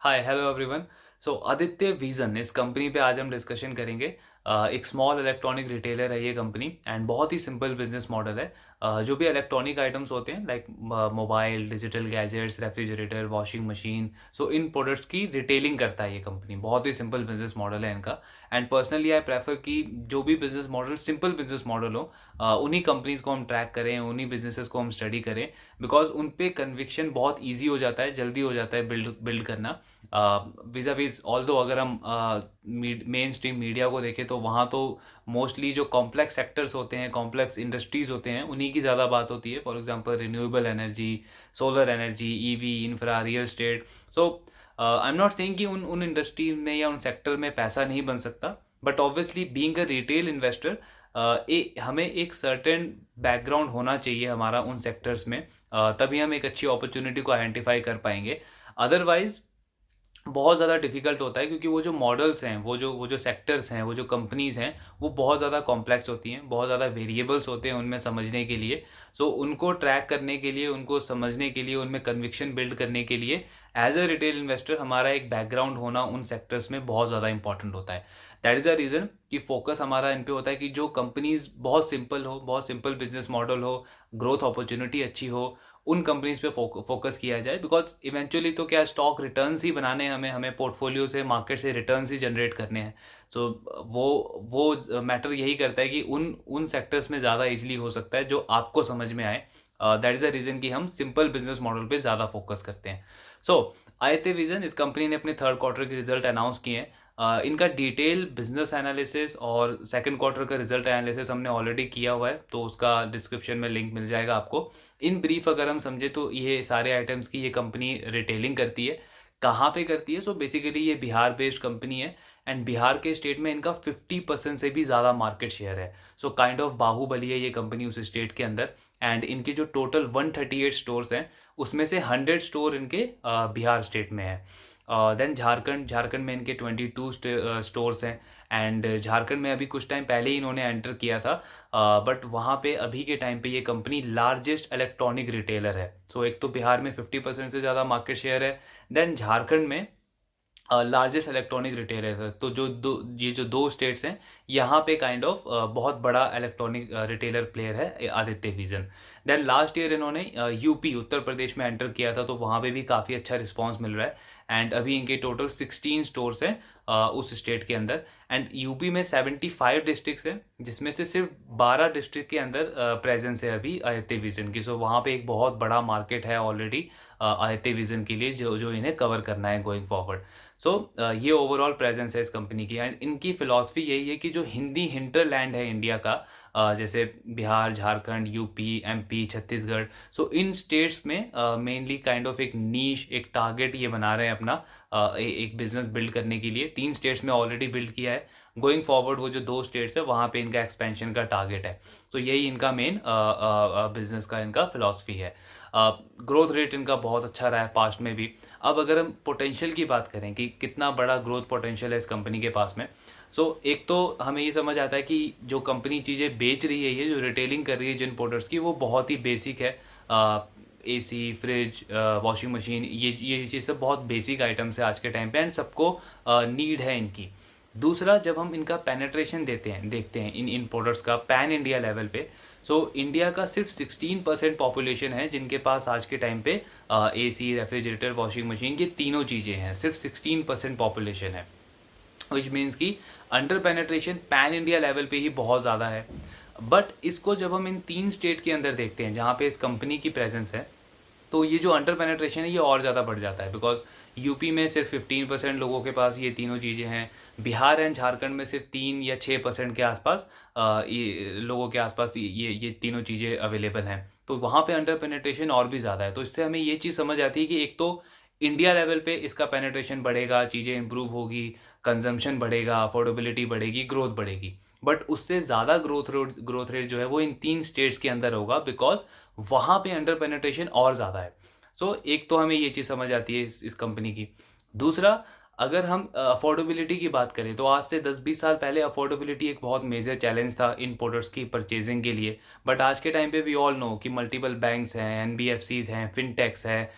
हाय hello everyone. So Aditya vision इस company पे आज हम डिस्कशन करेंगे। एक स्मॉल इलेक्ट्रॉनिक रिटेलर है ये कंपनी एंड बहुत ही सिंपल बिजनेस मॉडल है। जो भी इलेक्ट्रॉनिक आइटम्स होते हैं like mobile, digital gadgets, refrigerator, washing machine, so इन प्रोडक्ट्स की रिटेलिंग करता है ये कंपनी। बहुत ही सिंपल बिजनेस मॉडल है इनका। एंड पर्सनली आई प्रेफर कि जो भी business model simple business model हो, उन्हीं कंपनीज को हम ट्रैक करें, उन्हीं बिजनेसेस को हम स्टडी करें, बिकॉज उन पे कन्विक्शन बहुत ईजी हो जाता है, जल्दी हो जाता है बिल्ड बिल्ड करना। विजा विज ऑल दो अगर हम मेन स्ट्रीम मीडिया को देखें तो वहाँ तो मोस्टली जो कॉम्प्लेक्स सेक्टर्स होते हैं, कॉम्प्लेक्स इंडस्ट्रीज होते हैं, उन्हीं की ज़्यादा बात होती है। For example renewable energy, solar energy, EV, infra, real estate. So I am not saying कि उन उन इंडस्ट्री में या उन सेक्टर में पैसा नहीं बन सकता, but obviously being a retail investor हमें एक सर्टेन बैकग्राउंड होना चाहिए हमारा उन सेक्टर्स में, तभी हम एक अच्छी अपॉर्चुनिटी को आइडेंटिफाई कर पाएंगे। अदरवाइज बहुत ज़्यादा डिफिकल्ट होता है, क्योंकि वो जो मॉडल्स हैं, वो जो सेक्टर्स हैं, वो जो कंपनीज हैं, वो बहुत ज़्यादा कॉम्प्लेक्स होती हैं, बहुत ज़्यादा वेरिएबल्स होते हैं उनमें समझने के लिए। सो उनको ट्रैक करने के लिए, उनको समझने के लिए, उनमें कन्विक्शन बिल्ड करने के लिए एज अ रिटेल इन्वेस्टर हमारा एक बैकग्राउंड होना उन सेक्टर्स में बहुत ज़्यादा इंपॉर्टेंट होता है। दैट इज़ अ रीज़न कि फोकस हमारा इन पे होता है कि जो कंपनीज बहुत सिंपल हो, बहुत सिंपल बिजनेस मॉडल हो, ग्रोथ अपॉर्चुनिटी अच्छी हो, उन कंपनीज पे फोकस किया जाए। बिकॉज इवेंचुअली तो क्या, स्टॉक रिटर्न्स ही बनाने हैं, हमें हमें पोर्टफोलियो से, मार्केट से रिटर्न्स ही जनरेट करने हैं। सो वो मैटर यही करता है कि उन उन सेक्टर्स में ज़्यादा इजीली हो सकता है जो आपको समझ में आए। दैट इज़ द रीज़न कि हम सिंपल बिजनेस मॉडल पे ज़्यादा फोकस करते हैं। सो आदित्य विजन इस कंपनी ने अपने थर्ड क्वार्टर के रिजल्ट अनाउंस किए हैं। इनका डिटेल बिजनेस एनालिसिस और सेकंड क्वार्टर का रिजल्ट एनालिसिस हमने ऑलरेडी किया हुआ है, तो उसका डिस्क्रिप्शन में लिंक मिल जाएगा आपको। इन ब्रीफ अगर हम समझे तो ये सारे आइटम्स की ये कंपनी रिटेलिंग करती है। कहाँ पे करती है? सो बेसिकली ये बिहार बेस्ड कंपनी है एंड बिहार के स्टेट में इनका 50% से भी ज़्यादा मार्केट शेयर है। सो काइंड ऑफ बाहुबली है ये कंपनी उस स्टेट के अंदर। एंड इनके जो टोटल 138 स्टोर्स हैं, उसमें से 100 स्टोर इनके बिहार स्टेट में है। देन झारखंड झारखंड में इनके 22 स्टोर्स हैं। एंड झारखंड में अभी कुछ टाइम पहले ही इन्होंने एंटर किया था, बट वहाँ पे अभी के टाइम पे ये कंपनी लार्जेस्ट इलेक्ट्रॉनिक रिटेलर है। सो एक तो बिहार में 50% से ज़्यादा मार्केट शेयर है, देन झारखंड में लार्जेस्ट इलेक्ट्रॉनिक रिटेलर है। तो ये जो दो स्टेट्स हैं, यहाँ पे काइंड ऑफ बहुत बड़ा इलेक्ट्रॉनिक रिटेलर प्लेयर है Aditya Vision. Then last year इन्होंने यूपी, उत्तर प्रदेश में एंटर किया था, तो वहाँ पे भी काफ़ी अच्छा रिस्पांस मिल रहा है। एंड अभी इनके टोटल 16 स्टोर्स हैं उस स्टेट के अंदर। एंड यूपी में 75 डिस्ट्रिक्ट्स हैं, जिसमें से सिर्फ 12 डिस्ट्रिक्ट के अंदर प्रेजेंस है अभी आदित्य विजन की। सो वहाँ पे एक बहुत बड़ा मार्केट है ऑलरेडी आदित्य विजन के लिए, जो जो इन्हें कवर करना है गोइंग फॉरवर्ड। सो ये ओवरऑल प्रेजेंस है इस कंपनी की। एंड इनकी फिलॉसफी यही है कि जो हिंदी हिंटरलैंड है इंडिया का, जैसे बिहार, झारखंड, यूपी, एमपी, छत्तीसगढ़, सो इन स्टेट्स में मेनली काइंड ऑफ एक नीश, एक टारगेट ये बना रहे हैं अपना, एक बिजनेस बिल्ड करने के लिए। 3 स्टेट्स में ऑलरेडी बिल्ड किया है, गोइंग फॉरवर्ड वो जो 2 स्टेट्स है वहाँ पे इनका एक्सपेंशन का टारगेट है। तो यही इनका मेन बिजनेस का इनका फिलॉसफी है। ग्रोथ रेट इनका बहुत अच्छा रहा है पास्ट में भी। अब अगर हम पोटेंशियल की बात करें कि कितना बड़ा ग्रोथ पोटेंशियल है इस कंपनी के पास में, सो एक तो हमें ये समझ आता है कि जो कंपनी चीज़ें बेच रही है, ये जो रिटेलिंग कर रही है जिन प्रोडक्ट्स की, वो बहुत ही बेसिक है। एसी, फ्रिज, वॉशिंग मशीन, ये सब बहुत बेसिक आइटम्स है आज के टाइम पे, एंड सबको नीड है इनकी। दूसरा, जब हम इनका पेनेट्रेशन देखते हैं इन इन प्रोडक्ट्स का पैन इंडिया लेवल पे, सो इंडिया का सिर्फ 16% पॉपुलेशन है जिनके पास आज के टाइम पे एसी, रेफ्रिजरेटर, वॉशिंग मशीन, ये तीनों चीज़ें हैं। सिर्फ 16% पॉपुलेशन है, विच मीन्स कि under penetration pan India level पे ही बहुत ज़्यादा है। बट इसको जब हम इन 3 स्टेट के अंदर देखते हैं जहाँ पे इस कंपनी की प्रेजेंस है, तो ये जो अंडर पेनेट्रेशन है ये और ज़्यादा बढ़ जाता है। बिकॉज यूपी में सिर्फ 15% लोगों के पास ये तीनों चीज़ें हैं। बिहार एंड झारखंड में सिर्फ 3 या 6% के आसपास ये लोगों के आसपास ये तीनों चीज़ें अवेलेबल हैं। तो वहाँ पे अंडर पेनेट्रेशन और भी ज़्यादा है। तो इससे हमें ये चीज़ समझ आती है कि एक तो इंडिया लेवल पे इसका पेनेट्रेशन बढ़ेगा, चीज़ें इंप्रूव होगी, कंजम्पशन बढ़ेगा, अफोर्डेबिलिटी बढ़ेगी, ग्रोथ बढ़ेगी। बट उससे ज़्यादा ग्रोथ रेट जो है वो इन 3 स्टेट्स के अंदर होगा, बिकॉज वहाँ पे अंडर पेनेट्रेशन और ज़्यादा है। सो एक तो हमें ये चीज़ समझ आती है इस कंपनी की। दूसरा, अगर हम अफोर्डेबिलिटी की बात करें तो आज से 10-20 साल पहले अफोर्डेबिलिटी एक बहुत मेजर चैलेंज था इन प्रोडक्ट्स की परचेजिंग के लिए। बट आज के टाइम पे वी ऑल नो कि मल्टीपल बैंक्स हैं, एनबीएफसीज हैं, फिनटेक्स हैं,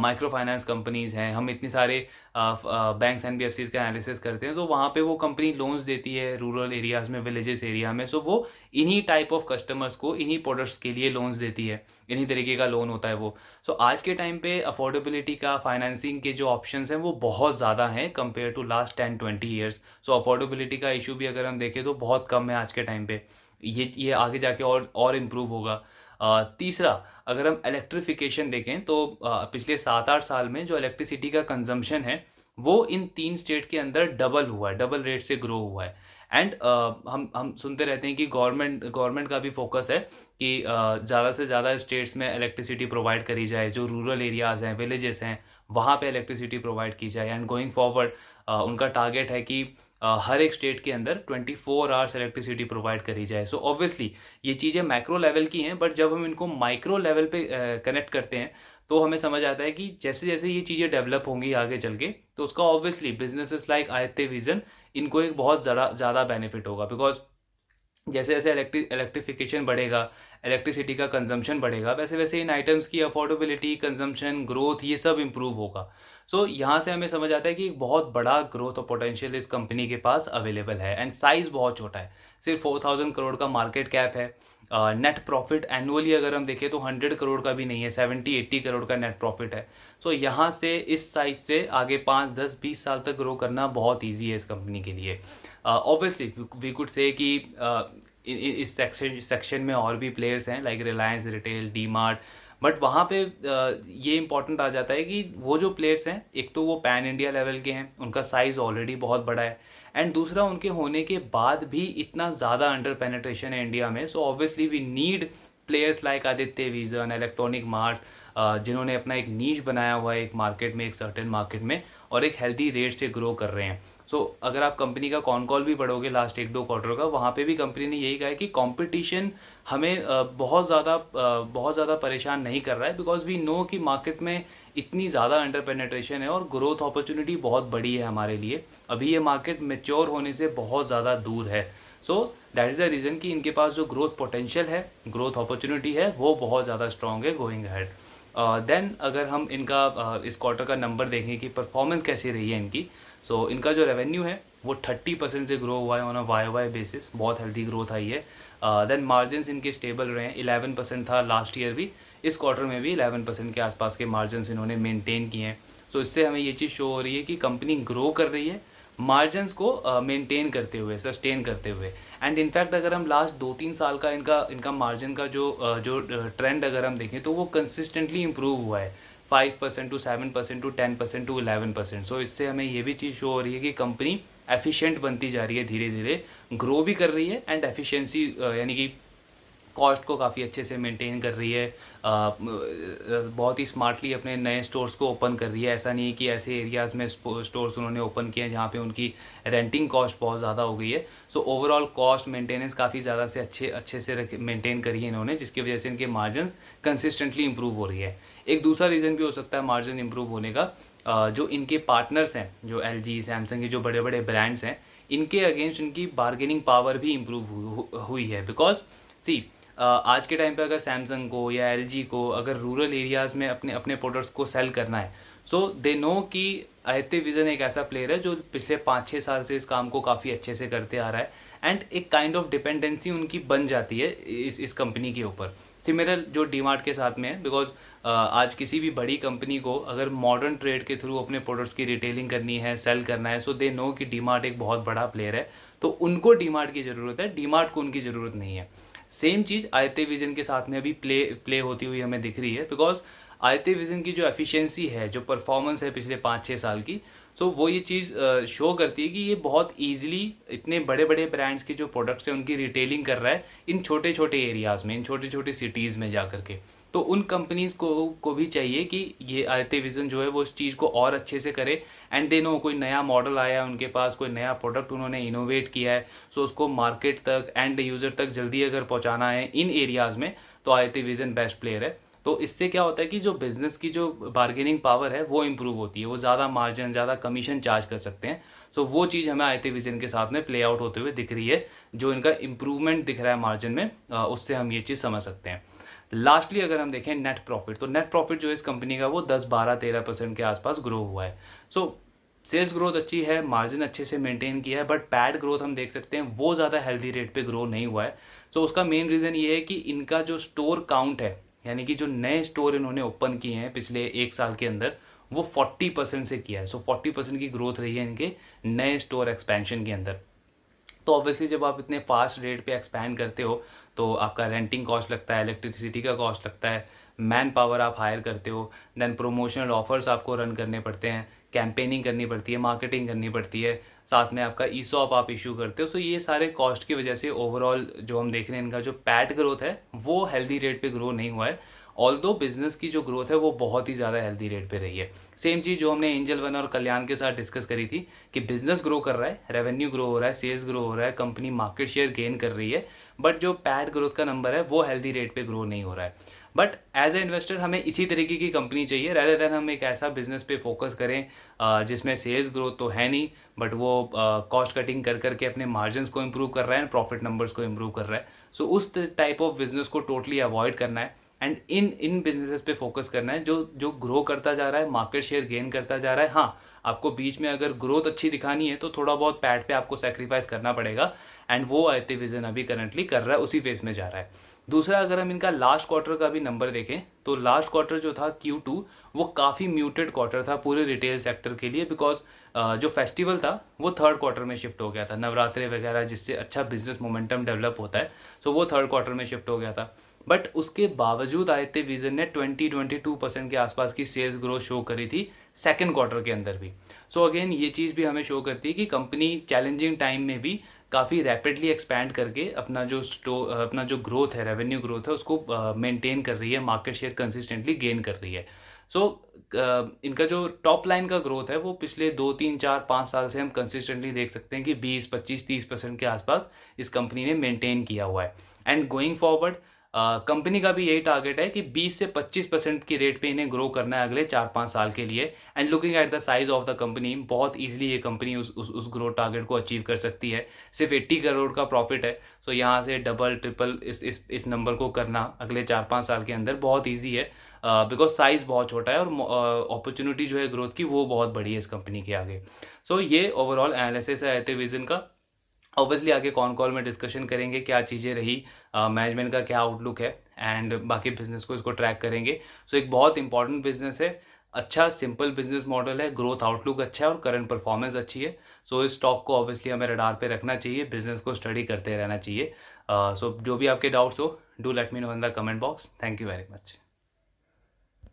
माइक्रो फाइनेंस कंपनीज हैं। हम इतनी सारे बैंक्स एनबीएफसीज का एनालिसिस करते हैं तो वहाँ पे वो कंपनी लोन्स देती है रूरल एरियाज़ में, विलेजेस एरिया में। सो वो इन्हीं टाइप ऑफ कस्टमर्स को इन्हीं प्रोडक्ट्स के लिए लोन्स देती है, इन्हीं तरीके का लोन होता है वो। सो आज के टाइम पे अफोर्डेबिलिटी का फाइनेंसिंग के जो ऑप्शंस हैं वो बहुत ज़्यादा हैं compare to last 10-20 years. So affordability का इशू भी अगर हम देखें तो बहुत कम है आज के टाइम पे। ये आगे जाके और इम्प्रूव होगा। तीसरा, अगर हम इलेक्ट्रिफिकेशन देखें तो पिछले 7-8 साल में जो इलेक्ट्रिसिटी का कंजम्पशन है वो इन 3 स्टेट के अंदर डबल हुआ है, डबल रेट से ग्रो हुआ है। एंड हम सुनते रहते हैं कि गवर्नमेंट का भी फोकस है कि ज़्यादा से ज़्यादा स्टेट्स में इलेक्ट्रिसिटी प्रोवाइड करी जाए, जो रूरल एरियाज़ हैं, विलेजेस हैं, वहाँ पे इलेक्ट्रिसिटी प्रोवाइड की जाए। एंड गोइंग फॉरवर्ड उनका टारगेट है कि हर एक स्टेट के अंदर 24 आवर्स इलेक्ट्रिसिटी प्रोवाइड करी जाए। सो ऑब्वियसली ये चीज़ें मैक्रो लेवल की हैं, बट जब हम इनको माइक्रो लेवल पे कनेक्ट करते हैं तो हमें समझ आता है कि जैसे जैसे ये चीज़ें डेवलप होंगी आगे चल के, तो उसका obviously businesses like Aditya vision इनको एक बहुत ज़्यादा बेनिफिट होगा। बिकॉज जैसे जैसे इलेक्ट्रिफिकेशन बढ़ेगा, इलेक्ट्रिसिटी का कंजम्पशन बढ़ेगा, वैसे वैसे इन आइटम्स की अफोर्डेबिलिटी, कंजम्पशन, ग्रोथ, ये सब इम्प्रूव होगा। सो यहाँ से हमें समझ आता है कि एक बहुत बड़ा ग्रोथ और पोटेंशियल इस कंपनी के पास अवेलेबल है। एंड साइज़ बहुत छोटा है, सिर्फ 4000 करोड़ का मार्केट कैप है। नेट प्रॉफिट एनुअली अगर हम देखें तो 100 करोड़ का भी नहीं है, 70-80 करोड़ का नेट प्रॉफिट है। सो यहाँ से इस साइज से आगे 5-10-20 साल तक ग्रो करना बहुत ईजी है इस कंपनी के लिए। ऑब्वियसली वी कुड से कि इस सेक्शन में और भी प्लेयर्स हैं like Reliance retail, D mart. But वहाँ पे ये इंपॉर्टेंट आ जाता है कि वो जो प्लेयर्स हैं, एक तो वो पैन इंडिया लेवल के हैं, उनका साइज़ ऑलरेडी बहुत बड़ा है। एंड दूसरा, उनके होने के बाद भी इतना ज़्यादा अंडर पेनिट्रेशन है इंडिया में। So obviously we need players like Aditya Vision, electronic marts, जिन्होंने अपना एक नीश बनाया हुआ है एक मार्केट में, एक सर्टेन मार्केट में, और एक हेल्दी रेट से ग्रो कर रहे हैं। सो अगर आप कंपनी का कॉन कॉल भी पढ़ोगे लास्ट 1-2 क्वार्टर का, वहाँ पे भी कंपनी ने यही कहा है कि कंपटीशन हमें बहुत ज़्यादा परेशान नहीं कर रहा है, बिकॉज वी नो कि मार्केट में इतनी ज़्यादा अंडर पेनिट्रेशन है और ग्रोथ अपॉर्चुनिटी बहुत बड़ी है हमारे लिए। अभी ये मार्केट मेच्योर होने से बहुत ज़्यादा दूर है। So that is the reason कि इनके पास जो ग्रोथ पोटेंशियल है, ग्रोथ अपॉर्चुनिटी है, वो बहुत ज़्यादा स्ट्रॉन्ग है गोइंग अहेड। देन अगर हम इनका इस क्वार्टर का नंबर देखें कि परफॉर्मेंस कैसी रही है इनकी, सो इनका जो रेवेन्यू है वो 30% से ग्रो हुआ है ऑन अ वाई बेसिस, बहुत हेल्दी ग्रोथ आई है। देन मार्जिन्स इनके स्टेबल रहे हैं, 11% था लास्ट ईयर भी, इस क्वार्टर में भी 11% के आसपास के मार्जिन्स इन्होंने मेंटेन किए हैं। सो इससे हमें ये चीज़ शो हो रही है कि कंपनी ग्रो कर रही है मार्जिन्स को मेंटेन करते हुए, सस्टेन करते हुए। एंड इनफैक्ट अगर हम लास्ट 2-3 साल का इनका मार्जिन का जो ट्रेंड अगर हम देखें तो वो कंसिस्टेंटली इम्प्रूव हुआ है, 5% टू 7% टू 10% टू 11%। सो इससे हमें ये भी चीज़ शो हो रही है कि कंपनी एफिशिएंट बनती जा रही है, धीरे धीरे ग्रो भी कर रही है, एंड एफिशिएंसी यानी कि कॉस्ट को काफ़ी अच्छे से मेंटेन कर रही है। बहुत ही स्मार्टली अपने नए स्टोर्स को ओपन कर रही है। ऐसा नहीं है कि ऐसे एरियाज़ में स्टोर्स उन्होंने ओपन किए हैं जहाँ पे उनकी रेंटिंग कॉस्ट बहुत ज़्यादा हो गई है। सो ओवरऑल कॉस्ट मेंटेनेंस काफ़ी ज़्यादा से अच्छे से मेंटेन करी है इन्होंने, जिसकी वजह से इनके मार्जिन कंसिस्टेंटली इंप्रूव हो रही है। एक दूसरा रीज़न भी हो सकता है मार्जिन इंप्रूव होने का, जो इनके पार्टनर्स हैं, जो LG, सैमसंग के जो बड़े बड़े ब्रांड्स हैं, इनके अगेंस्ट इनकी बार्गेनिंग पावर भी इम्प्रूव हुई है। बिकॉज सी आज के टाइम पे अगर सैमसंग को या LG को अगर रूरल एरियाज़ में अपने अपने प्रोडक्ट्स को सेल करना है, सो दे नो कि आदित्य विजन एक ऐसा प्लेयर है जो पिछले 5-6 साल से इस काम को काफ़ी अच्छे से करते आ रहा है। एंड एक काइंड ऑफ डिपेंडेंसी उनकी बन जाती है इस कंपनी के ऊपर। सिमिलर जो डीमार्ट के साथ में है, बिकॉज आज किसी भी बड़ी कंपनी को अगर मॉडर्न ट्रेड के थ्रू अपने प्रोडक्ट्स की रिटेलिंग करनी है, सेल करना है, सो दे नो कि डीमार्ट एक बहुत बड़ा प्लेयर है, तो उनको डीमार्ट की ज़रूरत है, डीमार्ट को उनकी ज़रूरत नहीं है। सेम चीज़ आदित्य विजन के साथ में अभी प्ले होती हुई हमें दिख रही है, बिकॉज आदित्य विजन की जो एफिशिएंसी है, जो परफॉर्मेंस है पिछले 5-6 साल की, सो वो ये चीज़ शो करती है कि ये बहुत ईजिली इतने बड़े बड़े ब्रांड्स के जो प्रोडक्ट्स हैं उनकी रिटेलिंग कर रहा है इन छोटे छोटे एरियाज़ में, इन छोटे छोटे सिटीज़ में जा करके। तो उन कंपनीज को भी चाहिए कि ये आदित्य विजन जो है वो इस चीज़ को और अच्छे से करे। एंड दे नो कोई नया मॉडल आया है उनके पास, कोई नया प्रोडक्ट उन्होंने इनोवेट किया है, सो उसको मार्केट तक एंड यूज़र तक जल्दी अगर पहुंचाना है इन एरियाज़ में, तो आदित्य विजन बेस्ट प्लेयर है। तो इससे क्या होता है कि जो बिजनेस की जो बार्गेनिंग पावर है वो इम्प्रूव होती है, वो ज़्यादा मार्जिन, ज़्यादा कमीशन चार्ज कर सकते हैं। सो वो चीज़ हमें आईटी विजन के साथ में प्ले आउट होते हुए दिख रही है, जो इनका इम्प्रूवमेंट दिख रहा है मार्जिन में, उससे हम ये चीज़ समझ सकते हैं। लास्टली अगर हम देखें नेट प्रॉफिट, तो नेट प्रॉफिट जो है इस कंपनी का वो 10-12-13% के आसपास ग्रो हुआ है। सो सेल्स ग्रोथ अच्छी है, मार्जिन अच्छे से मेंटेन किया है, बट पैड ग्रोथ हम देख सकते हैं वो ज़्यादा हेल्दी रेट पे ग्रो नहीं हुआ है। सो उसका मेन रीज़न ये है कि इनका जो स्टोर काउंट है, यानी कि जो नए स्टोर इन्होंने ओपन किए हैं पिछले 1 साल के अंदर, वो 40% से किया है। सो 40% की ग्रोथ रही है इनके नए स्टोर एक्सपेंशन के अंदर। तो ऑब्वियसली जब आप इतने फास्ट रेट पे एक्सपैंड करते हो तो आपका रेंटिंग कॉस्ट लगता है, इलेक्ट्रिसिटी का कॉस्ट लगता है, मैन पावर आप हायर करते हो, देन प्रोमोशनल ऑफर्स आपको रन करने पड़ते हैं, कैंपेनिंग करनी पड़ती है, मार्केटिंग करनी पड़ती है, साथ में आपका ईसॉप आप इशू करते हो। सो ये सारे कॉस्ट की वजह से ओवरऑल जो हम देख रहे हैं इनका जो पैट ग्रोथ है वो हेल्दी रेट पे ग्रो नहीं हुआ है। ऑल्दो बिजनेस की जो ग्रोथ है वो बहुत ही ज़्यादा हेल्दी रेट पे रही है। सेम चीज़ जो हमने एंजल वन और कल्याण के साथ डिस्कस करी थी कि बिजनेस ग्रो कर रहा है, रेवेन्यू ग्रो हो रहा है, सेल्स ग्रो हो रहा है, कंपनी मार्केट शेयर गेन कर रही है, बट जो पैड ग्रोथ का नंबर है वो हेल्दी रेट पे ग्रो नहीं हो रहा है। बट एज ए इन्वेस्टर हमें इसी तरीके की कंपनी चाहिए, रेदर देन हम एक ऐसा बिजनेस पे फोकस करें जिसमें सेल्स ग्रोथ तो है नहीं, बट वो कॉस्ट कटिंग कर करके अपने मार्जिन को इंप्रूव कर रहा है, प्रॉफिट नंबर्स को इंप्रूव कर रहा है। सो उस टाइप ऑफ बिजनेस को टोटली अवॉइड करना है एंड इन इन बिजनेसेस पे फोकस करना है जो जो ग्रो करता जा रहा है, मार्केट शेयर गेन करता जा रहा है। हाँ, आपको बीच में अगर ग्रोथ अच्छी दिखानी है तो थोड़ा बहुत पैट पे आपको सेक्रीफाइस करना पड़ेगा, एंड वो आईटी विजन अभी करंटली कर रहा है, उसी फेज में जा रहा है। दूसरा, अगर हम इनका लास्ट क्वार्टर का भी नंबर देखें तो लास्ट क्वार्टर जो था Q2 वो काफ़ी म्यूटेड क्वार्टर था पूरे रिटेल सेक्टर के लिए, बिकॉज जो फेस्टिवल था वो थर्ड क्वार्टर में शिफ्ट हो गया था, नवरात्रे वगैरह जिससे अच्छा बिजनेस मोमेंटम डेवलप होता है, सो वो थर्ड क्वार्टर में शिफ्ट हो गया था। बट उसके बावजूद आदित्य विजन ने 20-22% के आसपास की सेल्स ग्रोथ शो करी थी सेकेंड क्वार्टर के अंदर भी। सो अगेन ये चीज़ भी हमें शो करती है कि कंपनी चैलेंजिंग टाइम में भी काफ़ी रैपिडली एक्सपैंड करके अपना जो ग्रोथ है, रेवेन्यू ग्रोथ है, उसको मेंटेन कर रही है, मार्केट शेयर कंसिस्टेंटली गेन कर रही है। सो इनका जो टॉप लाइन का ग्रोथ है वो पिछले 2-3-4-5 साल से हम कंसिस्टेंटली देख सकते हैं कि 20-25-30% के आसपास इस कंपनी ने मेंटेन किया हुआ है। एंड गोइंग फॉरवर्ड कंपनी का भी यही टारगेट है कि 20 से 25% की रेट पे इन्हें ग्रो करना है अगले 4-5 साल के लिए। And looking at the size of the company, बहुत इजीली ये कंपनी उस ग्रोथ टारगेट को अचीव कर सकती है। सिर्फ 80 करोड़ का प्रॉफिट है, तो यहाँ से डबल ट्रिपल इस नंबर को करना अगले 4-5 साल के अंदर बहुत ईजी है, बिकॉज साइज बहुत छोटा है और अपॉर्चुनिटी जो है ग्रोथ की वो बहुत बड़ी है इस कंपनी के आगे। सो ये ओवरऑल एनालिसिस है आईटी विजन का। ऑब्वियसली आगे कॉन कॉल में डिस्कशन करेंगे क्या चीज़ें रही, मैनेजमेंट का क्या आउटलुक है, एंड बाकी बिजनेस को इसको ट्रैक करेंगे। सो एक बहुत इंपॉर्टेंट बिजनेस है, अच्छा सिंपल बिजनेस मॉडल है, ग्रोथ आउटलुक अच्छा है और करंट परफॉर्मेंस अच्छी है। सो इस स्टॉक को ऑब्वियसली हमें रडार पे रखना चाहिए, बिजनेस को स्टडी करते रहना चाहिए। सो जो भी आपके डाउट्स हो, do let me know in the comment box. Thank you very much.